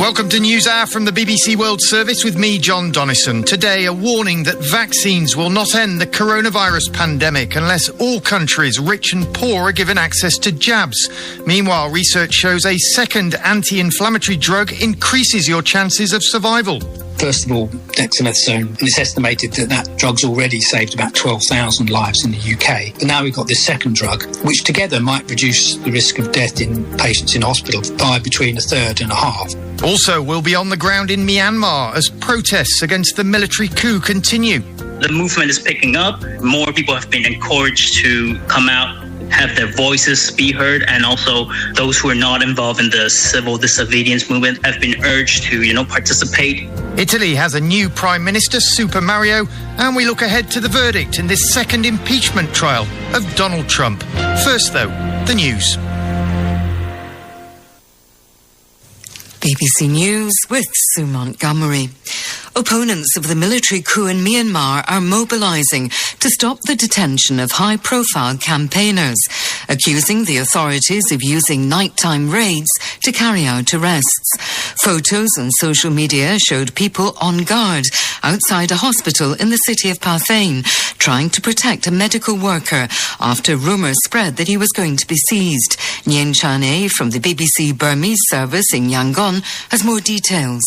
Welcome to News Hour from the BBC World Service with me, John Donnison. Today, a warning that vaccines will not end the coronavirus pandemic unless all countries, rich and poor, are given access to jabs. Meanwhile, research shows a second anti-inflammatory drug increases your chances of survival. First of all, dexamethasone, and it's estimated that that drug's already saved about 12,000 lives in the UK. But now we've got this second drug, which together might reduce the risk of death in patients in hospital by between a third and a half. Also, we'll be on the ground in Myanmar as protests against the military coup continue. The movement is picking up. More people have been encouraged to come out, have their voices be heard, and also those who are not involved in the civil disobedience movement have been urged to, participate. Italy has a new Prime Minister, Super Mario, and we look ahead to the verdict in this second impeachment trial of Donald Trump. First, though, the news. BBC News with Sue Montgomery. Opponents of the military coup in Myanmar are mobilising to stop the detention of high-profile campaigners, accusing the authorities of using nighttime raids to carry out arrests. Photos on social media showed people on guard outside a hospital in the city of Pathain, trying to protect a medical worker after rumours spread that he was going to be seized. Nyen Chane from the BBC Burmese service in Yangon has more details.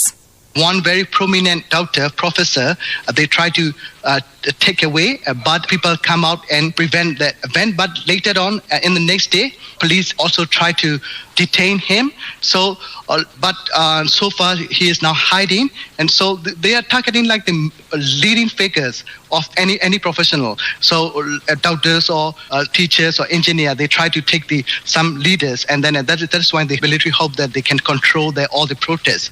One very prominent doctor, professor, they try to take away, but people come out and prevent that event. But later on, in the next day, police also try to detain him. So far he is now hiding, and so they are targeting like the leading figures of any professional. So doctors or teachers or engineer, they try to take some leaders, and then that is why the military hope that they can control all the protests.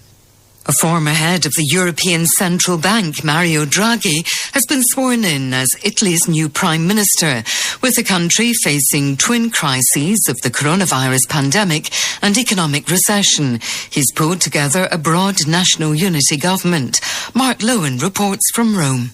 A former head of the European Central Bank, Mario Draghi, has been sworn in as Italy's new Prime Minister, with the country facing twin crises of the coronavirus pandemic and economic recession. He's pulled together a broad national unity government. Mark Lowen reports from Rome.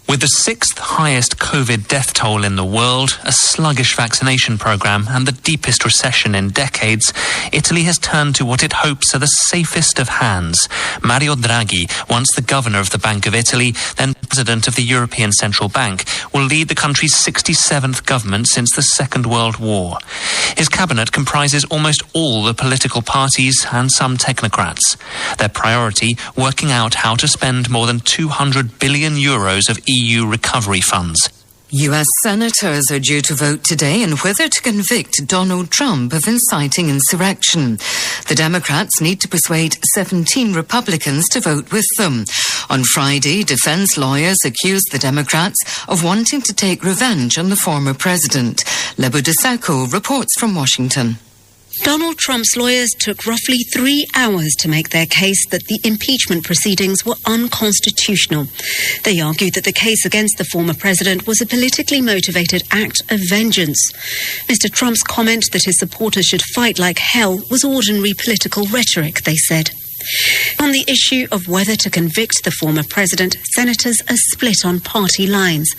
With the sixth highest COVID death toll in the world, a sluggish vaccination programme and the deepest recession in decades, Italy has turned to what it hopes are the safest of hands. Mario Draghi, once the governor of the Bank of Italy, then president of the European Central Bank, will lead the country's 67th government since the Second World War. His cabinet comprises almost all the political parties and some technocrats. Their priority, working out how to spend more than 200 billion euros of EU recovery funds. US senators are due to vote today on whether to convict Donald Trump of inciting insurrection. The Democrats need to persuade 17 Republicans to vote with them. On Friday, defense lawyers accused the Democrats of wanting to take revenge on the former president. Lebo DeSecco reports from Washington. Donald Trump's lawyers took roughly 3 hours to make their case that the impeachment proceedings were unconstitutional. They argued that the case against the former president was a politically motivated act of vengeance. Mr. Trump's comment that his supporters should fight like hell was ordinary political rhetoric, they said. On the issue of whether to convict the former president, senators are split on party lines.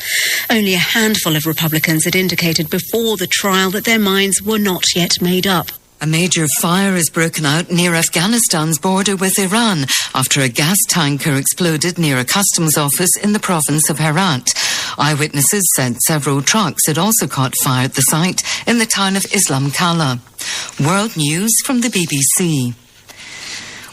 Only a handful of Republicans had indicated before the trial that their minds were not yet made up. A major fire has broken out near Afghanistan's border with Iran after a gas tanker exploded near a customs office in the province of Herat. Eyewitnesses said several trucks had also caught fire at the site in the town of Islam Kala. World News from the BBC.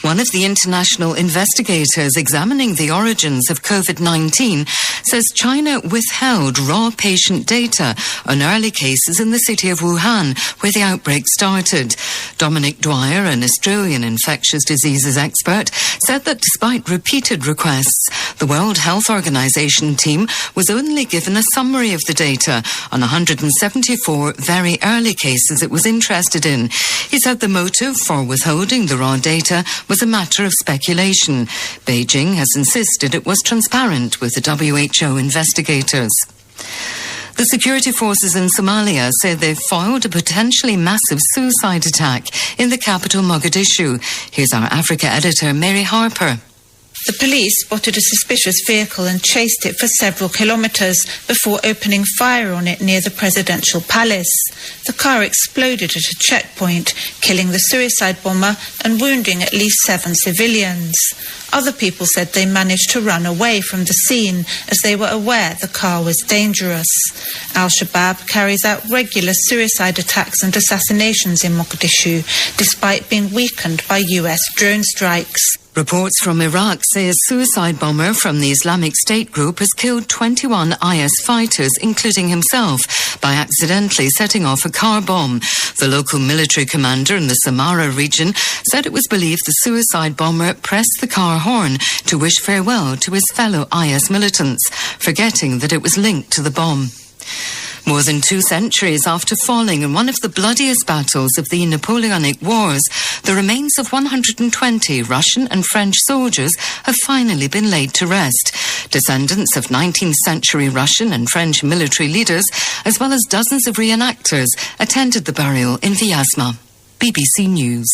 One of the international investigators examining the origins of COVID-19 says China withheld raw patient data on early cases in the city of Wuhan, where the outbreak started. Dominic Dwyer, an Australian infectious diseases expert, said that despite repeated requests, the World Health Organization team was only given a summary of the data on 174 very early cases it was interested in. He said the motive for withholding the raw data was a matter of speculation. Beijing has insisted it was transparent with the WHO investigators. The security forces in Somalia say they've foiled a potentially massive suicide attack in the capital Mogadishu. Here's our Africa editor, Mary Harper. The police spotted a suspicious vehicle and chased it for several kilometres before opening fire on it near the presidential palace. The car exploded at a checkpoint, killing the suicide bomber and wounding at least 7 civilians. Other people said they managed to run away from the scene as they were aware the car was dangerous. Al-Shabaab carries out regular suicide attacks and assassinations in Mogadishu, despite being weakened by US drone strikes. Reports from Iraq say a suicide bomber from the Islamic State group has killed 21 IS fighters, including himself, by accidentally setting off a car bomb. The local military commander in the Samara region said it was believed the suicide bomber pressed the car horn to wish farewell to his fellow IS militants, forgetting that it was linked to the bomb. More than 2 centuries after falling in one of the bloodiest battles of the Napoleonic Wars, the remains of 120 Russian and French soldiers have finally been laid to rest. Descendants of 19th century Russian and French military leaders, as well as dozens of reenactors, attended the burial in Vyazma. BBC News.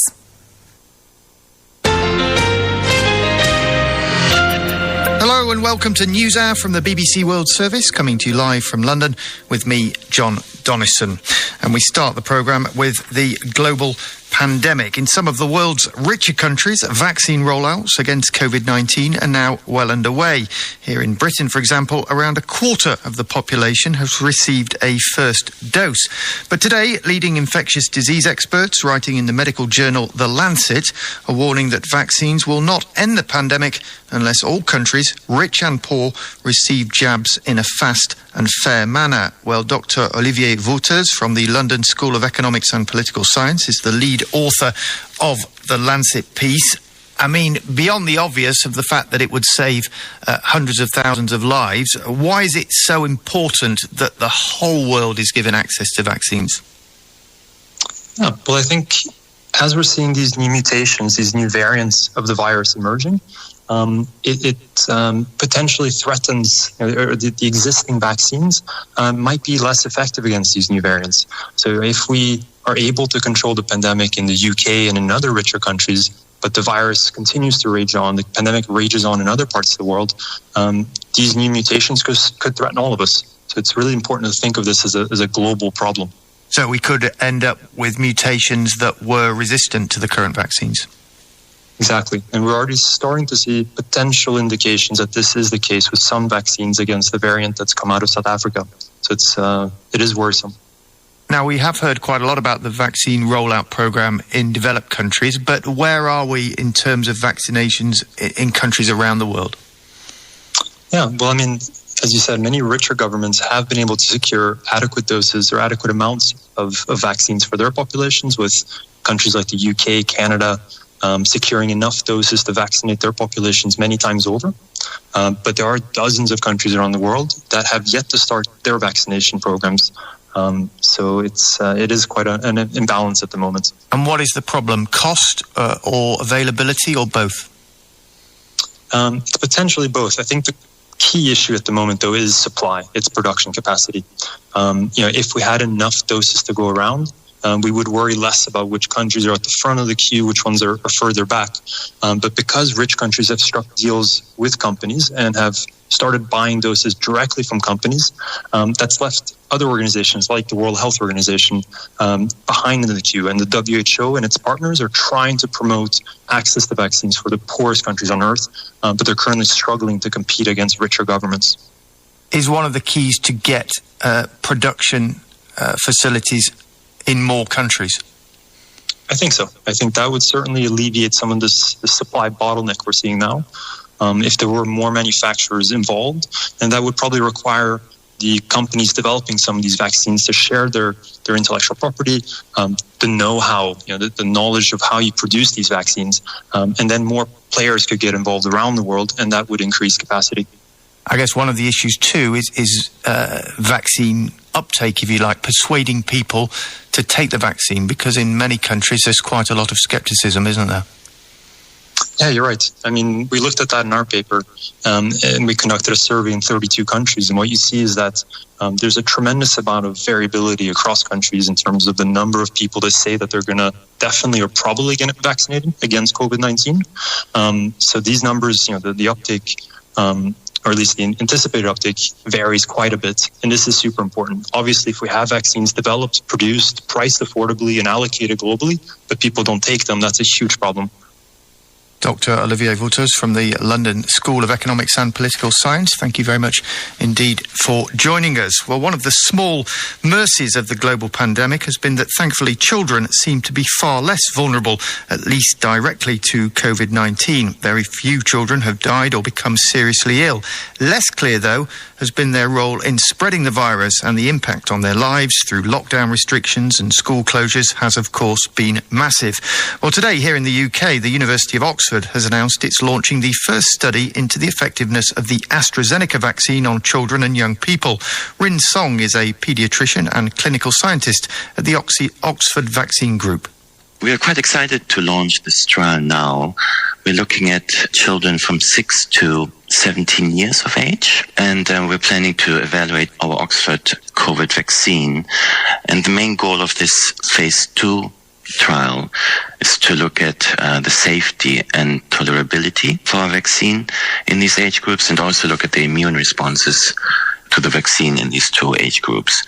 Hello and welcome to News Hour from the BBC World Service, coming to you live from London with me, John Donnison. And we start the programme with the global pandemic. In some of the world's richer countries, vaccine rollouts against COVID-19 are now well underway. Here in Britain, for example, around a quarter of the population has received a first dose. But today, leading infectious disease experts writing in the medical journal The Lancet are warning that vaccines will not end the pandemic unless all countries, rich and poor, receive jabs in a fast and fair manner. Well, Dr. Olivier Wouters from the London School of Economics and Political Science is the lead author of the Lancet piece. I mean, beyond the obvious of the fact that it would save hundreds of thousands of lives, why is it so important that the whole world is given access to vaccines? Yeah, well, I think as we're seeing these new mutations, these new variants of the virus emerging, it potentially threatens, the existing vaccines might be less effective against these new variants. So if we are able to control the pandemic in the UK and in other richer countries, but the virus continues to rage on, the pandemic rages on in other parts of the world, these new mutations could threaten all of us. So it's really important to think of this as a global problem. So we could end up with mutations that were resistant to the current vaccines. Exactly. And we're already starting to see potential indications that this is the case with some vaccines against the variant that's come out of South Africa. So it is worrisome. Now, we have heard quite a lot about the vaccine rollout program in developed countries, but where are we in terms of vaccinations in countries around the world? Yeah, well, I mean, as you said, many richer governments have been able to secure adequate doses or adequate amounts of vaccines for their populations, with countries like the UK, Canada, securing enough doses to vaccinate their populations many times over. But there are dozens of countries around the world that have yet to start their vaccination programs. So it is quite an imbalance at the moment. And what is the problem? Cost or availability or both? It's potentially both. I think the key issue at the moment, though, is supply. It's production capacity. If we had enough doses to go around, we would worry less about which countries are at the front of the queue, which ones are further back. But because rich countries have struck deals with companies and have started buying doses directly from companies, that's left other organizations like the World Health Organization behind in the queue. And the WHO and its partners are trying to promote access to vaccines for the poorest countries on earth, but they're currently struggling to compete against richer governments. Is one of the keys to get production facilities in more countries? I think so. I think that would certainly alleviate some of this supply bottleneck we're seeing now. If there were more manufacturers involved, and that would probably require the companies developing some of these vaccines to share their intellectual property, the know-how, the knowledge of how you produce these vaccines, and then more players could get involved around the world, and that would increase capacity. I guess one of the issues too is vaccine uptake, if you like, persuading people to take the vaccine, because in many countries there's quite a lot of skepticism, isn't there? Yeah, you're right. I mean, we looked at that in our paper, and we conducted a survey in 32 countries. And what you see is that there's a tremendous amount of variability across countries in terms of the number of people that say that they're going to definitely or probably get vaccinated against COVID-19. So these numbers, the uptake, or at least the anticipated uptake, varies quite a bit. And this is super important. Obviously, if we have vaccines developed, produced, priced affordably, and allocated globally, but people don't take them, that's a huge problem. Dr. Olivier Wolters from the London School of Economics and Political Science, thank you very much indeed for joining us. Well, one of the small mercies of the global pandemic has been that thankfully children seem to be far less vulnerable, at least directly, to COVID-19. Very few children have died or become seriously ill. Less clear, though, has been their role in spreading the virus, and the impact on their lives through lockdown restrictions and school closures has, of course, been massive. Well, today here in the UK, the University of Oxford has announced it's launching the first study into the effectiveness of the AstraZeneca vaccine on children and young people. Rin Song is a paediatrician and clinical scientist at the Oxford Vaccine Group. We are quite excited to launch this trial now. We're looking at children from 6 to 17 years of age, and we're planning to evaluate our Oxford COVID vaccine. And the main goal of this phase 2 trial is to look at the safety and tolerability for our vaccine in these age groups, and also look at the immune responses to the vaccine in these two age groups.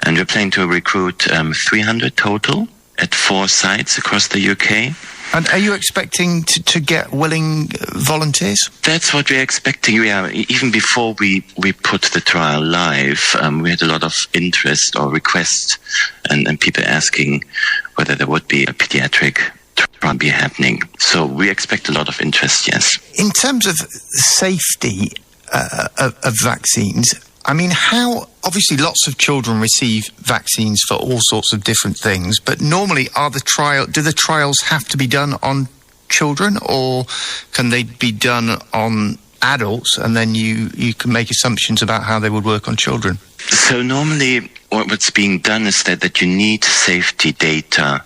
And we're planning to recruit 300 total at 4 sites across the UK. And are you expecting to get willing volunteers? That's what we're expecting. Yeah, even before we put the trial live, we had a lot of interest or requests and people asking whether there would be a pediatric trial be happening. So we expect a lot of interest, yes. In terms of safety of vaccines, I mean, obviously lots of children receive vaccines for all sorts of different things, but normally do the trials have to be done on children, or can they be done on adults, and then you can make assumptions about how they would work on children? So normally what's being done is that you need safety data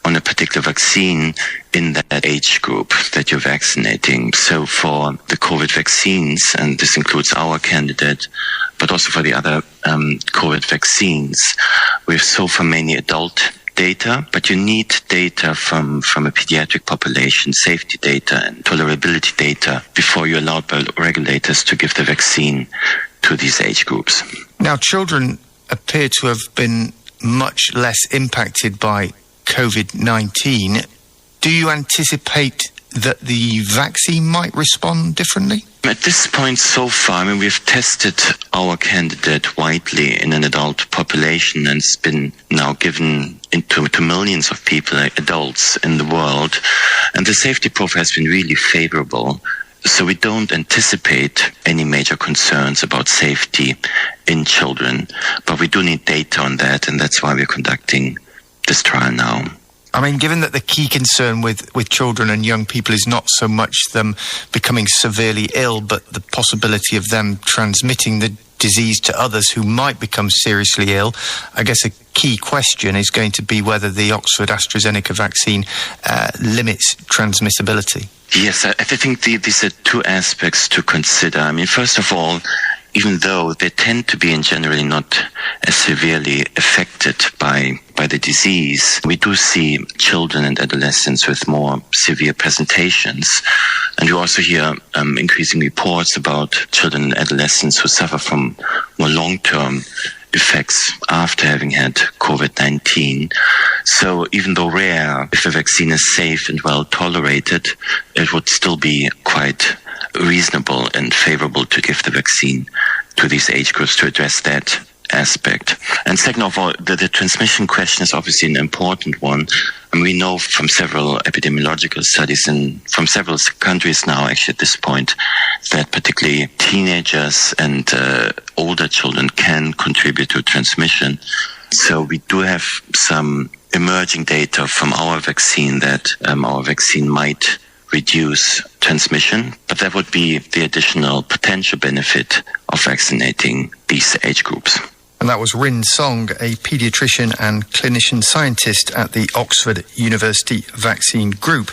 on a particular vaccine in that age group that you're vaccinating. So for the COVID vaccines, and this includes our candidate, but also for the other COVID vaccines, we have so far mainly adult data, but you need data from a pediatric population, safety data and tolerability data, before you're allowed by regulators to give the vaccine to these age groups. Now, children appear to have been much less impacted by COVID-19. Do you anticipate that the vaccine might respond differently? At this point so far, we've tested our candidate widely in an adult population, and it's been now given to millions of people, adults in the world, and the safety profile has been really favorable. So we don't anticipate any major concerns about safety in children, but we do need data on that, and that's why we're conducting this trial now. I mean, given that the key concern with children and young people is not so much them becoming severely ill, but the possibility of them transmitting the disease to others who might become seriously ill, I guess a key question is going to be whether the Oxford AstraZeneca vaccine limits transmissibility. Yes, I think these are two aspects to consider. I mean, first of all, even though they tend to be in generally not as severely affected by the disease, we do see children and adolescents with more severe presentations. And we also hear increasing reports about children and adolescents who suffer from more long-term effects after having had COVID-19. So even though rare, if a vaccine is safe and well tolerated, it would still be quite reasonable and favorable to give the vaccine to these age groups to address that aspect. And second of all, the transmission question is obviously an important one. And we know from several epidemiological studies and from several countries now, actually at this point, that particularly teenagers and older children can contribute to transmission. So we do have some emerging data from our vaccine that our vaccine might reduce transmission, but that would be the additional potential benefit of vaccinating these age groups. And that was Rin Song, a paediatrician and clinician scientist at the Oxford University Vaccine Group.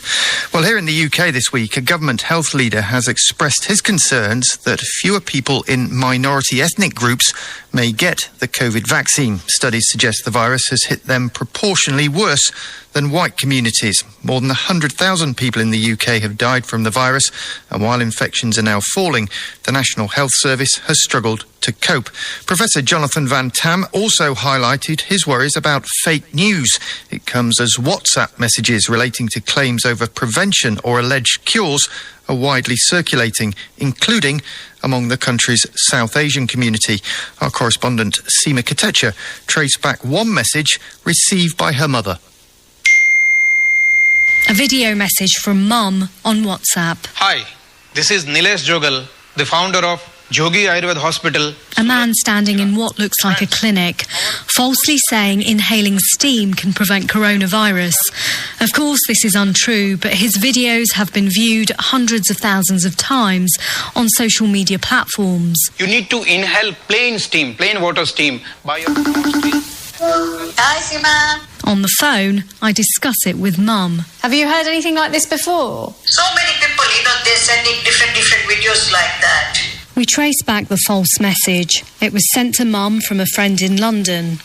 Well, here in the UK this week, a government health leader has expressed his concerns that fewer people in minority ethnic groups may get the COVID vaccine. Studies suggest the virus has hit them proportionally worse than white communities. More than 100,000 people in the UK have died from the virus, and while infections are now falling, the National Health Service has struggled to cope. Professor Jonathan Van Tam also highlighted his worries about fake news. It comes as WhatsApp messages relating to claims over prevention or alleged cures are widely circulating, including among the country's South Asian community. Our correspondent Seema Katecha traced back one message received by her mother. A video message from Mum on WhatsApp. Hi, this is Nilesh Jogal, the founder of Jogi Ayurved Hospital. A man standing in what looks like a clinic, falsely saying inhaling steam can prevent coronavirus. Of course, this is untrue, but his videos have been viewed hundreds of thousands of times on social media platforms. You need to inhale plain steam, plain water steam by your nose. Hi, Seema. On the phone, I discuss it with Mum. Have you heard anything like this before? So many people, they're sending different videos like that. We trace back the false message. It was sent to Mum from a friend in London.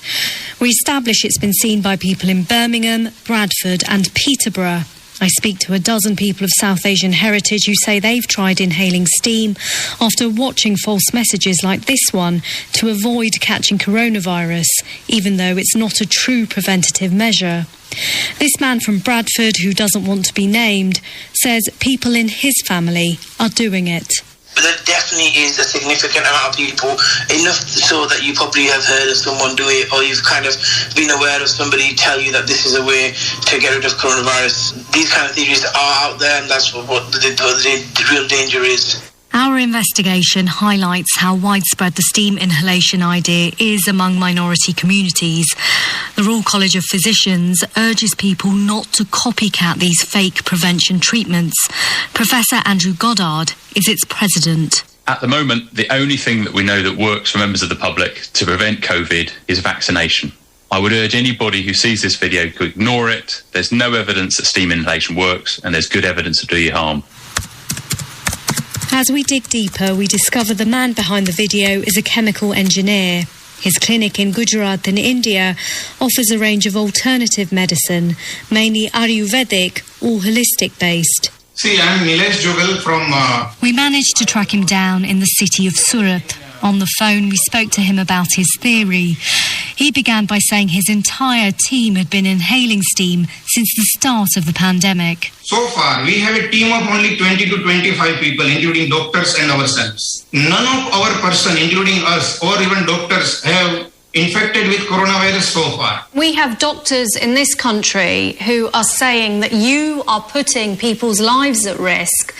We establish it's been seen by people in Birmingham, Bradford and Peterborough. I speak to a dozen people of South Asian heritage who say they've tried inhaling steam after watching false messages like this one to avoid catching coronavirus, even though it's not a true preventative measure. This man from Bradford, who doesn't want to be named, says people in his family are doing it. But there definitely is a significant amount of people, enough so that you probably have heard of someone do it, or you've kind of been aware of somebody tell you that this is a way to get rid of coronavirus. These kind of theories are out there, and that's what the real danger is. Our investigation highlights how widespread the steam inhalation idea is among minority communities. The Royal College of Physicians urges people not to copycat these fake prevention treatments. Professor Andrew Goddard is its president. At the moment, the only thing that we know that works for members of the public to prevent COVID is vaccination. I would urge anybody who sees this video to ignore it. There's no evidence that steam inhalation works, and there's good evidence to do you harm. As we dig deeper, we discover the man behind the video is a chemical engineer. His clinic in Gujarat in India offers a range of alternative medicine, mainly Ayurvedic or holistic-based. See, I'm Nilesh Jogal from... We managed to track him down in the city of Surat. On the phone, we spoke to him about his theory. He began by saying his entire team had been inhaling steam since the start of the pandemic. So far, we have a team of only 20 to 25 people, including doctors and ourselves. None of our person, including us or even doctors, have infected with coronavirus so far. We have doctors in this country who are saying that you are putting people's lives at risk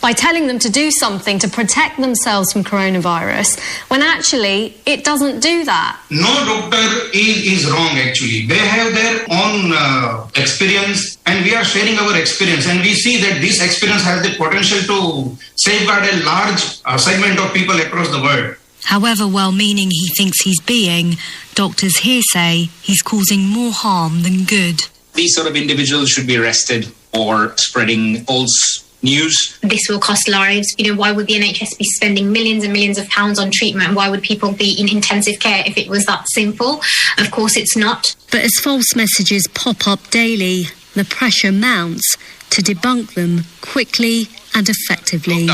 by telling them to do something to protect themselves from coronavirus, when actually it doesn't do that. No doctor is wrong, actually. They have their own experience, and we are sharing our experience, and we see that this experience has the potential to safeguard a large segment of people across the world. However well-meaning he thinks he's being, doctors here say he's causing more harm than good. These sort of individuals should be arrested for spreading false news. This will cost lives. Why would the NHS be spending millions and millions of pounds on treatment? Why would people be in intensive care if it was that simple? Of course it's not. But as false messages pop up daily, the pressure mounts to debunk them quickly and effectively.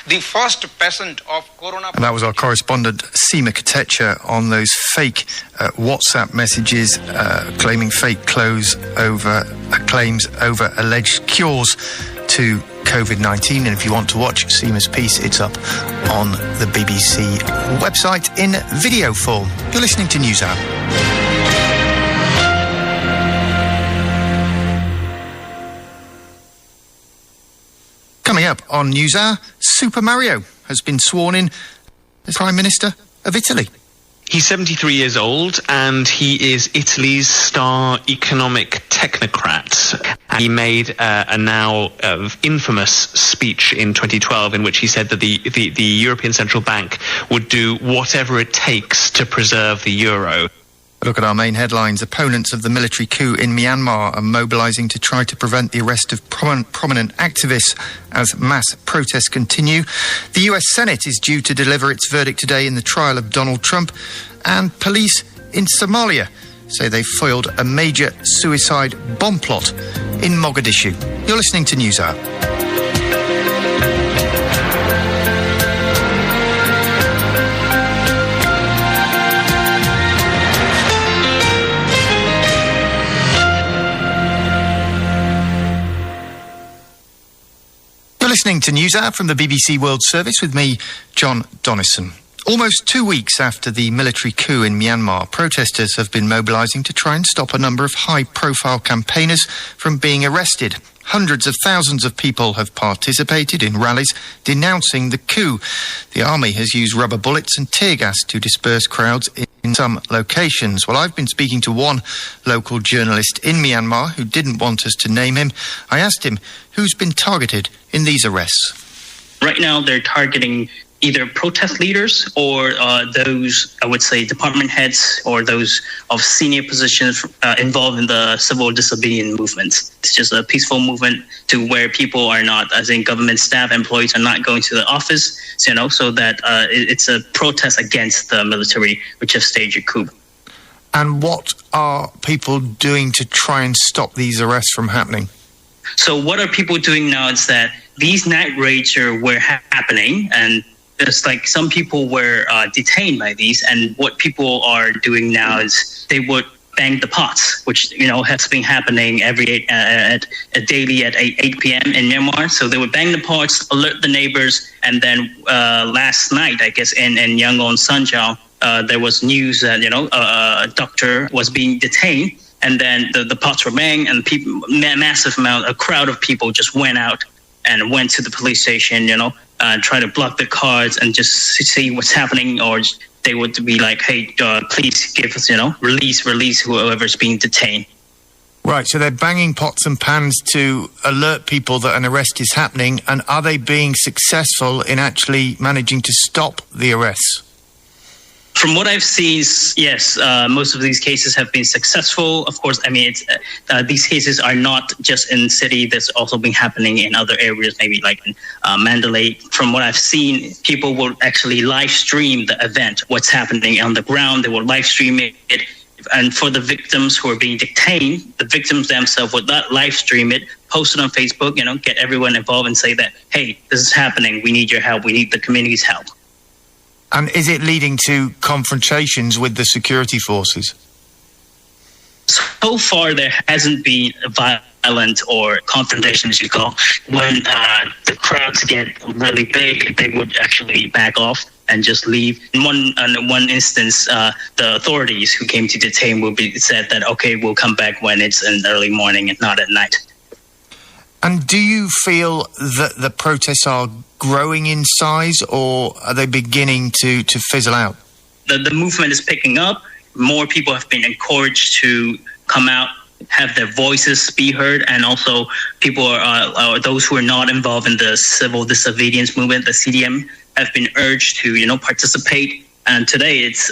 The first patient of corona. And that was our correspondent Seema Katecha on those fake WhatsApp messages claiming fake claims over alleged cures to COVID-19. And if you want to watch Seema's piece, it's up on the BBC website in video form. You're listening to NewsHour. Coming up on NewsHour, Super Mario has been sworn in as Prime Minister of Italy. He's 73 years old, and he is Italy's star economic technocrat. He made a now infamous speech in 2012 in which he said that the European Central Bank would do whatever it takes to preserve the euro. Look at our main headlines. Opponents of the military coup in Myanmar are mobilising to try to prevent the arrest of prominent activists as mass protests continue. The US Senate is due to deliver its verdict today in the trial of Donald Trump. And police in Somalia say they foiled a major suicide bomb plot in Mogadishu. You're listening to News Hour. Listening to News Hour from the BBC World Service with me, John Donnison. Almost 2 weeks after the military coup in Myanmar, protesters have been mobilising to try and stop a number of high-profile campaigners from being arrested. Hundreds of thousands of people have participated in rallies denouncing the coup. The army has used rubber bullets and tear gas to disperse crowds in some locations. Well, I've been speaking to one local journalist in Myanmar who didn't want us to name him. I asked him who's been targeted in these arrests. Right now, they're targeting either protest leaders or those, I would say, department heads or those of senior positions involved in the civil disobedience movement. It's just a peaceful movement to where people are not, as in government staff, employees are not going to the office, so that it's a protest against the military, which have staged a coup. And what are people doing to try and stop these arrests from happening? So what are people doing now is that these night raids were happening, and it's like some people were detained by these, and what people are doing now is they would bang the pots, which has been happening daily at 8 p.m. in Myanmar. So they would bang the pots, alert the neighbors, and then last night, I guess, in Yangon, Sanjao, there was news that a doctor was being detained, and then the pots were banged, and a crowd of people just went out and went to the police station, try to block the cars and just see what's happening, or they would be like, hey, please give us, release whoever's being detained. Right, so they're banging pots and pans to alert people that an arrest is happening, and are they being successful in actually managing to stop the arrests? From what I've seen, yes, most of these cases have been successful. Of course, these cases are not just in the city. There's also been happening in other areas, maybe like in Mandalay. From what I've seen, people will actually live stream the event, what's happening on the ground. They will live stream it. And for the victims who are being detained, the victims themselves would not live stream it, post it on Facebook, get everyone involved and say that, hey, this is happening. We need your help. We need the community's help. And is it leading to confrontations with the security forces? So far, there hasn't been violent or confrontation, as you call. When the crowds get really big, they would actually back off and just leave. In one instance, the authorities who came to detain will be said that, okay, we'll come back when it's in the early morning and not at night. And do you feel that the protests are growing in size, or are they beginning to fizzle out? The movement is picking up. More people have been encouraged to come out, have their voices be heard, and also people are those who are not involved in the civil disobedience movement, the CDM, have been urged to participate. And today it's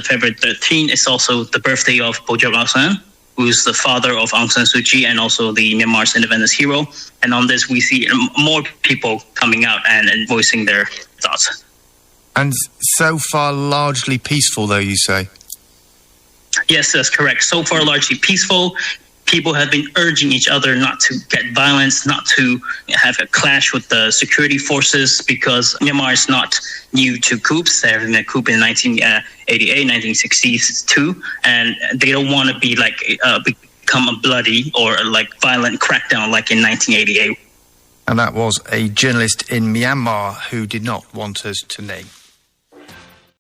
February 13th. It's also the birthday of Bojang Aung San, who's the father of Aung San Suu Kyi and also the Myanmar's independence hero. And on this, we see more people coming out and voicing their thoughts. And so far, largely peaceful, though, you say? Yes, that's correct. So far, largely peaceful. People have been urging each other not to get violence, not to have a clash with the security forces, because Myanmar is not new to coups. There have been a coup in 1988, 1962, and they don't want to be become a bloody or violent crackdown like in 1988. And that was a journalist in Myanmar who did not want us to name.